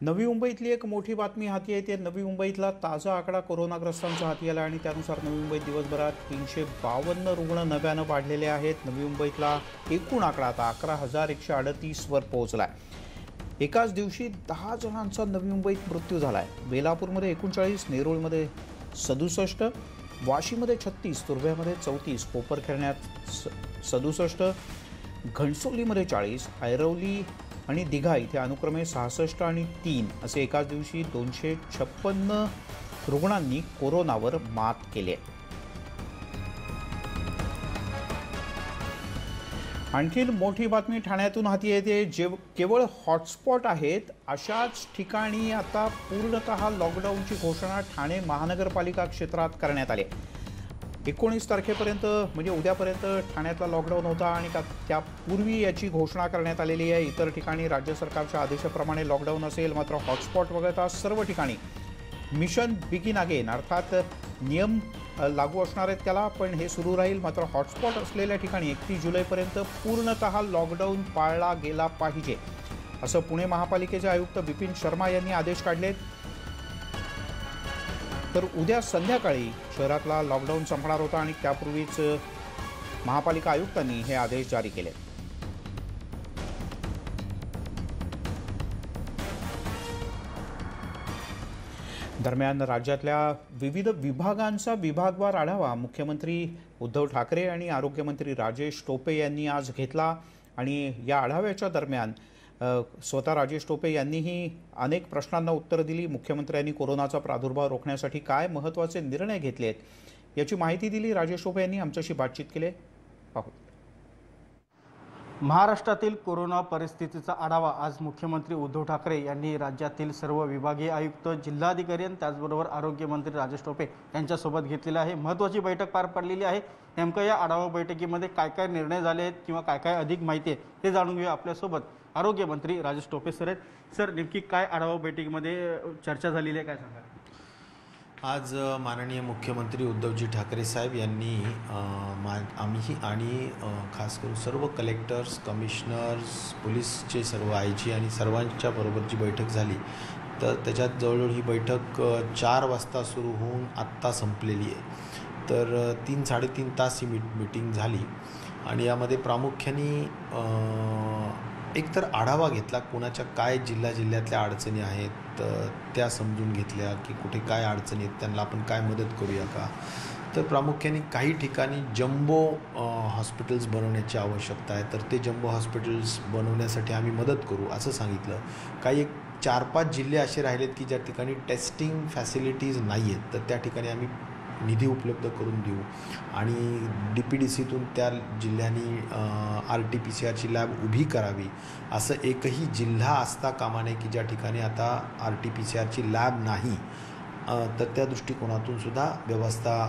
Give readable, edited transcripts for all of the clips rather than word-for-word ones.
नवी मुंबईतली एक मोठी बातमी हाती येते। नवी मुंबईतला ताजा आकडा कोरोनाग्रस्तांचा हाती आला आणि त्यानुसार नवी मुंबईत दिवसभरात 352 रुग्ण नव्यानं वाढलेले आहेत। नवी मुंबईतला एकूण आकडा आता 11,138 वर पोहोचलाय। एकाच दिवशी 10 जणांचा नवी मुंबईत मृत्यू झालाय। बेलापूरमध्ये 39, नेरूळमध्ये 67, वाशीमध्ये 36, तुर्भ्यामध्ये 34, पोपरखेरण्यात 67, घणसोलीमध्ये 40, ऐरवली आणि दिघा इथे अनुक्रमे 66 आणि 3 असे एकाच दिवशी 256 रुग्णांनी कोरोनावर मात केली आहे। आणखी मोठी बातमी ठाण्यातून हाती येते। जे केवळ हॉटस्पॉट आहेत अशाच ठिकाणी आता पूर्णतः लॉकडाऊनची घोषणा ठाणे महानगरपालिका क्षेत्रात करण्यात आली। 19 तारखेपर्यंत म्हणजे उद्यापर्यंत ठाण्यातला लॉकडाऊन होता आणि त्यापूर्वी याची घोषणा करण्यात आलेली आहे। इतर ठिकाणी राज्य सरकारच्या आदेशाप्रमाणे लॉकडाऊन असेल, मात्र हॉटस्पॉट वगळता सर्व ठिकाणी मिशन बिगिन अगेन अर्थात नियम लागू असणार आहेत त्याला, पण हे सुरू राहील। मात्र हॉटस्पॉट असलेल्या ठिकाणी 31 जुलैपर्यंत पूर्णतः लॉकडाऊन पाळला गेला पाहिजे असं पुणे महापालिकेचे आयुक्त विपिन शर्मा यांनी आदेश काढले। तर उद्या संध्याकाळी शहरातला लॉकडाऊन संपणार होता आणि त्यापूर्वीच महापालिका आयुक्तांनी हे आदेश जारी केले। दरम्यान राज्यातल्या विविध विभागांचा विभागवार आढावा मुख्यमंत्री उद्धव ठाकरे आणि आरोग्यमंत्री राजेश टोपे यांनी आज घेतला आणि या आढाव्याच्या दरम्यान स्वतः राजेश टोपे यांनीही अनेक प्रश्नांना उत्तर दिली। मुख्यमंत्र्यांनी कोरोनाचा प्रादुर्भाव रोखण्यासाठी काय महत्त्वाचे निर्णय घेतलेत याची माहिती दिली। राजेश टोपे यांनी आमच्याशी बातचीत केली, पाहू। महाराष्ट्रातील कोरोना परिस्थितीचा आढावा आज मुख्यमंत्री उद्धव ठाकरे यांनी राज्यातील सर्व विभागीय आयुक्त, जिल्हाधिकारी आणि त्याचबरोबर आरोग्यमंत्री राजेश टोपे यांच्यासोबत घेतलेला आहे। महत्त्वाची बैठक पार पडलेली आहे। नेमकं या आढावा बैठकीमध्ये काय काय निर्णय झाले आहेत किंवा काय काय अधिक माहिती आहे ते जाणून घेऊया। आपल्यासोबत आरोग्यमंत्री राजेश टोपे सर आहेत। सर, नेमकी काय आढावा बैठकीमध्ये चर्चा झालेली आहे, काय सांगा? आज माननीय मुख्यमंत्री उद्धवजी ठाकरे साहेब यांनी आम्ही आणि खास करून सर्व कलेक्टर्स, कमिशनर्स, पोलीसचे सर्व IG आणि सर्वांच्या बरोबर जी बैठक झाली, तर त्याच्यात जवळजवळ ही बैठक 4 वाजता सुरू होऊन आत्ता संपलेली आहे। तर 3-3.5 तास ही मीटिंग झाली आणि यामध्ये प्रामुख्याने एकतर आढावा घेतला, कोणाच्या काय जिल्ह्यातल्या अडचणी आहेत त्या समजून घेतल्या, की कुठे काय अडचणी आहेत त्यांना आपण काय मदत करूया का। तर प्रामुख्याने काही ठिकाणी जम्बो हॉस्पिटल्स बनवण्याची आवश्यकता आहे, तर ते जम्बो हॉस्पिटल्स बनवण्यासाठी आम्ही मदत करू असं सांगितलं। काही 4-5 जिल्हे असे राहिलेत की ज्या ठिकाणी टेस्टिंग फॅसिलिटीज नाही आहेत, तर त्या ठिकाणी आम्ही निधी उपलब्ध करून देऊ आणि DPDCतून त्या जिल्ह्यांनी RT-PCR लॅब उभी करावी। असं एकही जिल्हा असता कामा नये की ज्या ठिकाणी आता RT-PCR लॅब नाही, तर त्या दृष्टिकोनातून सुद्धा व्यवस्था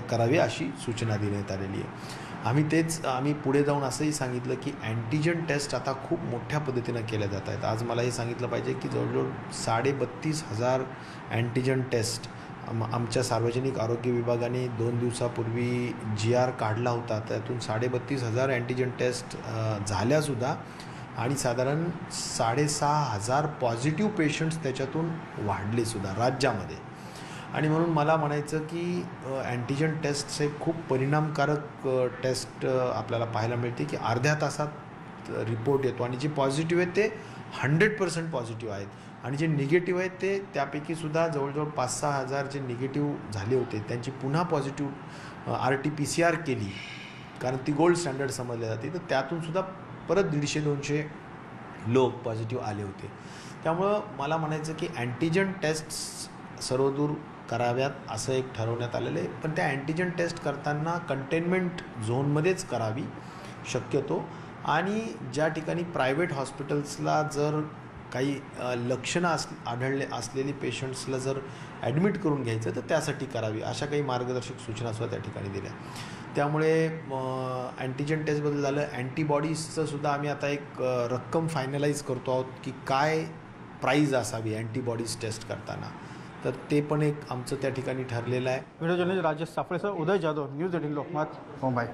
करावी अशी सूचना देण्यात आलेली आहे। आम्ही पुढे जाऊन असंही सांगितलं की अँटीजन टेस्ट आता खूप मोठ्या पद्धतीनं केल्या जात आहेत। आज मला हे सांगितलं पाहिजे की जवळजवळ 32,500 अँटीजन टेस्ट आमच्या सार्वजनिक आरोग्य विभागाने 2 दिवसापूर्वी GR काढला होता। त्यातून 32,500 अँटीजन टेस्ट झाल्यासुद्धा आणि साधारण 6,500 पॉझिटिव्ह पेशंट्स त्याच्यातून वाढलेसुद्धा राज्यामध्ये। आणि म्हणून मला म्हणायचं की अँटीजन टेस्ट हे खूप परिणामकारक टेस्ट आपल्याला पाहायला मिळते की अर्ध्या तासात रिपोर्ट येतो आणि जे पॉझिटिव्ह आहेत ते 100% पॉझिटिव्ह आहेत आणि जे निगेटिव्ह आहेत ते त्यापैकीसुद्धा जवळजवळ 5-6 हजार जे निगेटिव्ह झाले होते त्यांची पुन्हा पॉझिटिव्ह RT-PCR केली, कारण ती गोल्ड स्टँडर्ड समजली जाते, तर त्यातूनसुद्धा परत 150-200 लोक पॉझिटिव्ह आले होते। त्यामुळं मला म्हणायचं की अँटीजन टेस्ट सर्वदूर कराव्यात असं एक ठरवण्यात आलेलं आहे, पण त्या अँटीजन टेस्ट करताना कंटेनमेंट झोनमध्येच करावी शक्यतो। आणि ज्या ठिकाणी प्रायव्हेट हॉस्पिटल्सला जर काही लक्षणं आढळले असलेली पेशंट्सला जर ॲडमिट करून घ्यायचं तर त्यासाठी करावी, अशा काही मार्गदर्शक सूचनासुद्धा त्या ठिकाणी दिल्या। त्यामुळे अँटीजन टेस्टबद्दल झालं। अँटीबॉडीजचं सुद्धा आम्ही आता एक रक्कम फायनलाईज करतो आहोत की काय प्राईज असावी अँटीबॉडीज टेस्ट करताना, तर ते पण एक आमचं त्या ठिकाणी ठरलेलं आहे। व्हिडिओ जर्नलिस्ट राजेश साफळेसह उदय जाधव, न्यूज 18 लोकमत, मुंबई।